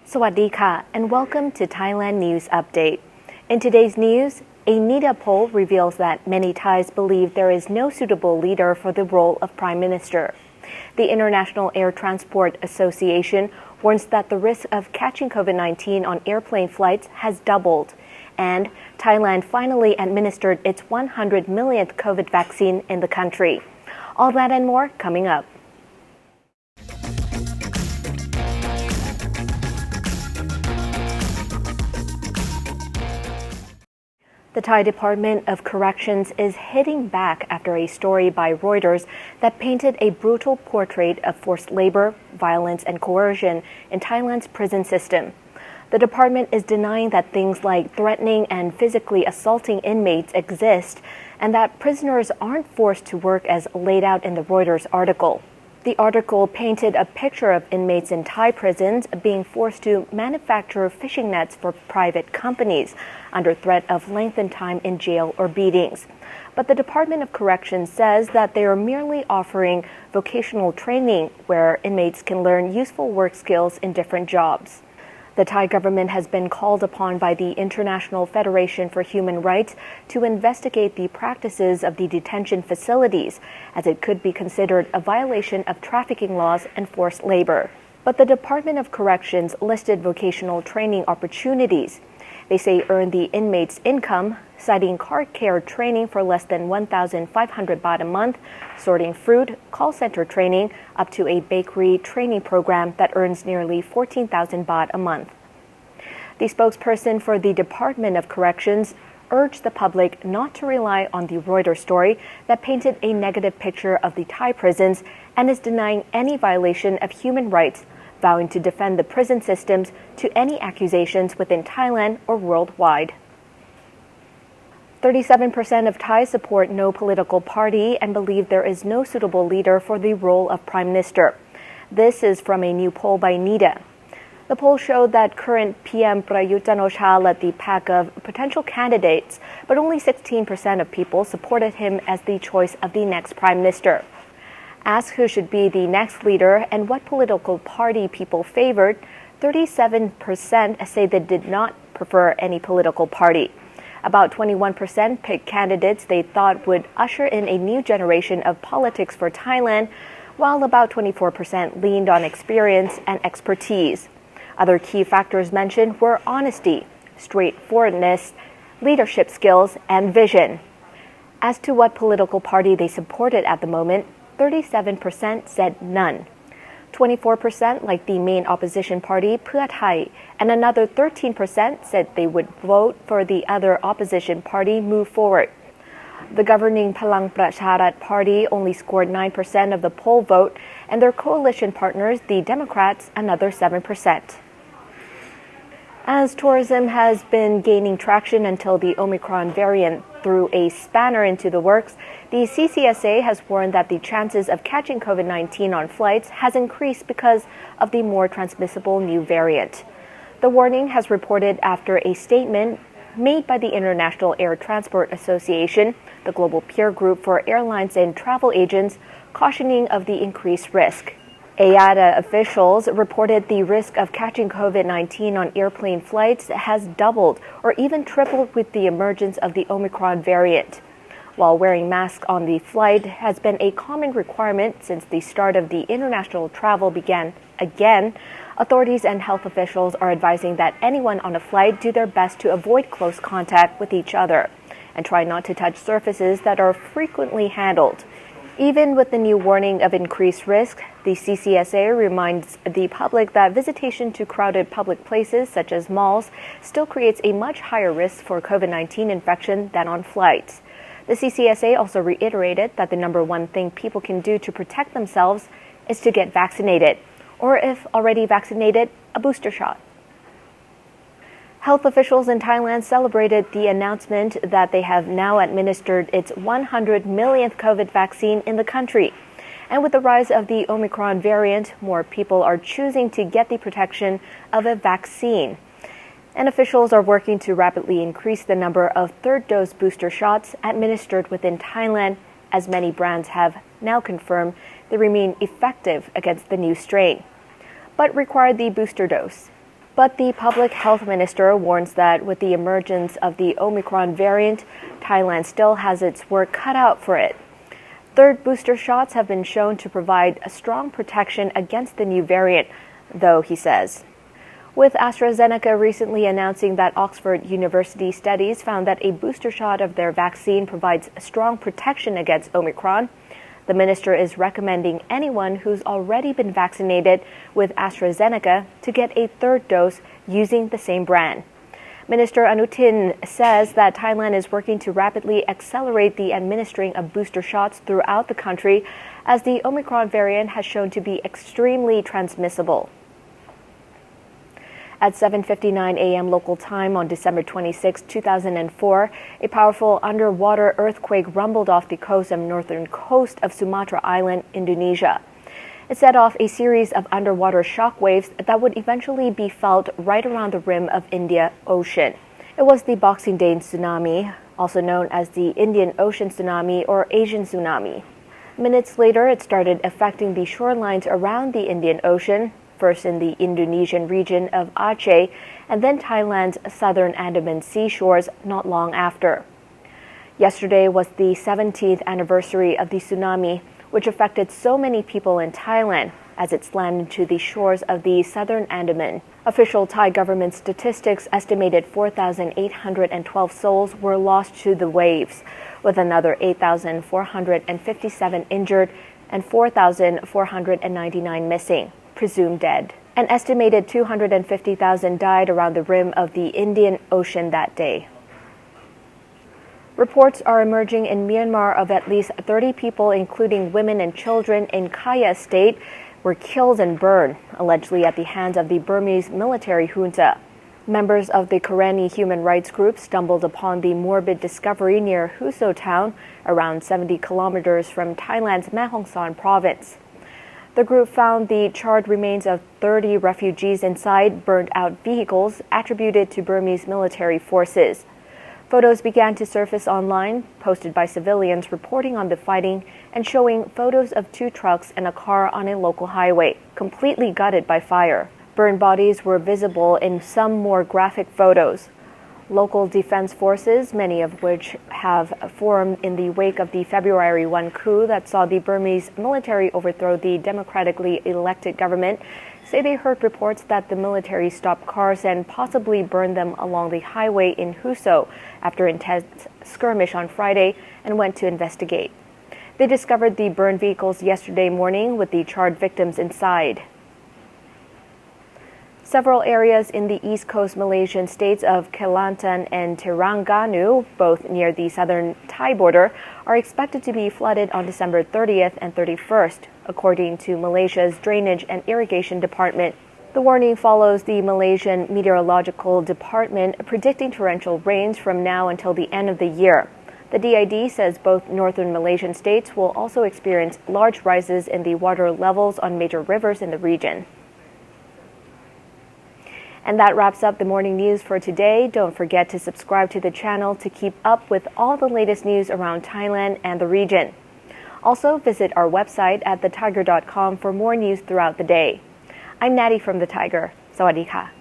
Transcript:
Sawadee-ka, and welcome to Thailand News Update. In today's news, a NIDA poll reveals that many Thais believe there is no suitable leader for the role of Prime Minister. The International Air Transport Association warns that the risk of catching COVID-19 on airplane flights has doubled. And Thailand finally administered its 100 millionth COVID vaccine in the country. All that and more coming up. The Thai Department of Corrections is hitting back after a story by Reuters that painted a brutal portrait of forced labor, violence, and coercion in Thailand's prison system. The department is denying that things like threatening and physically assaulting inmates exist and that prisoners aren't forced to work as laid out in the Reuters article. The article painted a picture of inmates in Thai prisons being forced to manufacture fishing nets for private companies under threat of lengthened time in jail or beatings. But the Department of Corrections says that they are merely offering vocational training where inmates can learn useful work skills in different jobs. The Thai government has been called upon by the International Federation for Human Rights to investigate the practices of the detention facilities, as it could be considered a violation of trafficking laws and forced labor. But the Department of Corrections listed vocational training opportunities. They say earn the inmates' income, citing car care training for less than 1,500 baht a month, sorting fruit, call center training, up to a bakery training program that earns nearly 14,000 baht a month. The spokesperson for the Department of Corrections urged the public not to rely on the Reuters story that painted a negative picture of the Thai prisons and is denying any violation of human rights, vowing to defend the prison systems to any accusations within Thailand or worldwide. 37% of Thais support no political party and believe there is no suitable leader for the role of Prime Minister. This is from a new poll by NIDA. The poll showed that current PM Prayut Chan-o-cha led the pack of potential candidates, but only 16% of people supported him as the choice of the next Prime Minister. Asked who should be the next leader and what political party people favored, 37% say they did not prefer any political party. About 21% picked candidates they thought would usher in a new generation of politics for Thailand, while about 24% leaned on experience and expertise. Other key factors mentioned were honesty, straightforwardness, leadership skills, and vision. As to what political party they supported at the moment, 37% said none. 24% like the main opposition party, Pheu Thai, and another 13% said they would vote for the other opposition party, Move Forward. The governing Palang Pracharat party only scored 9% of the poll vote, and their coalition partners, the Democrats, another 7%. As tourism has been gaining traction until the Omicron variant threw a spanner into the works, the CCSA has warned that the chances of catching COVID-19 on flights has increased because of the more transmissible new variant. The warning has reported after a statement made by the International Air Transport Association, the global peer group for airlines and travel agents, cautioning of the increased risk. IATA officials reported the risk of catching COVID-19 on airplane flights has doubled or even tripled with the emergence of the Omicron variant. While wearing masks on the flight has been a common requirement since the start of the international travel began again, authorities and health officials are advising that anyone on a flight do their best to avoid close contact with each other and try not to touch surfaces that are frequently handled. Even with the new warning of increased risk, the CCSA reminds the public that visitation to crowded public places such as malls still creates a much higher risk for COVID-19 infection than on flights. The CCSA also reiterated that the number one thing people can do to protect themselves is to get vaccinated, or if already vaccinated, a booster shot. Health officials in Thailand celebrated the announcement that they have now administered its 100 millionth COVID vaccine in the country. And with the rise of the Omicron variant, more people are choosing to get the protection of a vaccine. And officials are working to rapidly increase the number of third-dose booster shots administered within Thailand, as many brands have now confirmed they remain effective against the new strain, but require the booster dose. But the public health minister warns that with the emergence of the Omicron variant, Thailand still has its work cut out for it. Third booster shots have been shown to provide a strong protection against the new variant, though, he says. With AstraZeneca recently announcing that Oxford University studies found that a booster shot of their vaccine provides strong protection against Omicron, the minister is recommending anyone who's already been vaccinated with AstraZeneca to get a third dose using the same brand. Minister Anutin says that Thailand is working to rapidly accelerate the administering of booster shots throughout the country as the Omicron variant has shown to be extremely transmissible. At 7:59 a.m. local time on December 26, 2004, a powerful underwater earthquake rumbled off the coast and northern coast of Sumatra Island, Indonesia. It set off a series of underwater shock waves that would eventually be felt right around the rim of Indian Ocean. It was the Boxing Day tsunami, also known as the Indian Ocean tsunami or Asian tsunami. Minutes later, it started affecting the shorelines around the Indian Ocean, first in the Indonesian region of Aceh, and then Thailand's southern Andaman seashores not long after. Yesterday was the 17th anniversary of the tsunami, which affected so many people in Thailand as it slammed into the shores of the southern Andaman. Official Thai government statistics estimated 4,812 souls were lost to the waves, with another 8,457 injured and 4,499 missing, presumed dead. An estimated 250,000 died around the rim of the Indian Ocean that day. Reports are emerging in Myanmar of at least 30 people, including women and children, in Kayah state were killed and burned, allegedly at the hands of the Burmese military junta. Members of the Karenni human rights group stumbled upon the morbid discovery near Huseo town, around 70 kilometers from Thailand's Mae Hong Son province. The group found the charred remains of 30 refugees inside burned-out vehicles attributed to Burmese military forces. Photos began to surface online, posted by civilians reporting on the fighting and showing photos of 2 trucks and a car on a local highway, completely gutted by fire. Burned bodies were visible in some more graphic photos. Local defense forces, many of which have formed in the wake of the February 1 coup that saw the Burmese military overthrow the democratically elected government, say they heard reports that the military stopped cars and possibly burned them along the highway in Huseo after intense skirmish on Friday and went to investigate. They discovered the burned vehicles yesterday morning with the charred victims inside. Several areas in the east coast Malaysian states of Kelantan and Terengganu, both near the southern Thai border, are expected to be flooded on December 30th and 31st, according to Malaysia's Drainage and Irrigation Department. The warning follows the Malaysian Meteorological Department predicting torrential rains from now until the end of the year. The DID says both northern Malaysian states will also experience large rises in the water levels on major rivers in the region. And that wraps up the morning news for today. Don't forget to subscribe to the channel to keep up with all the latest news around Thailand and the region. Also, visit our website at thetiger.com for more news throughout the day. I'm Natty from The Tiger. Sawadee ka.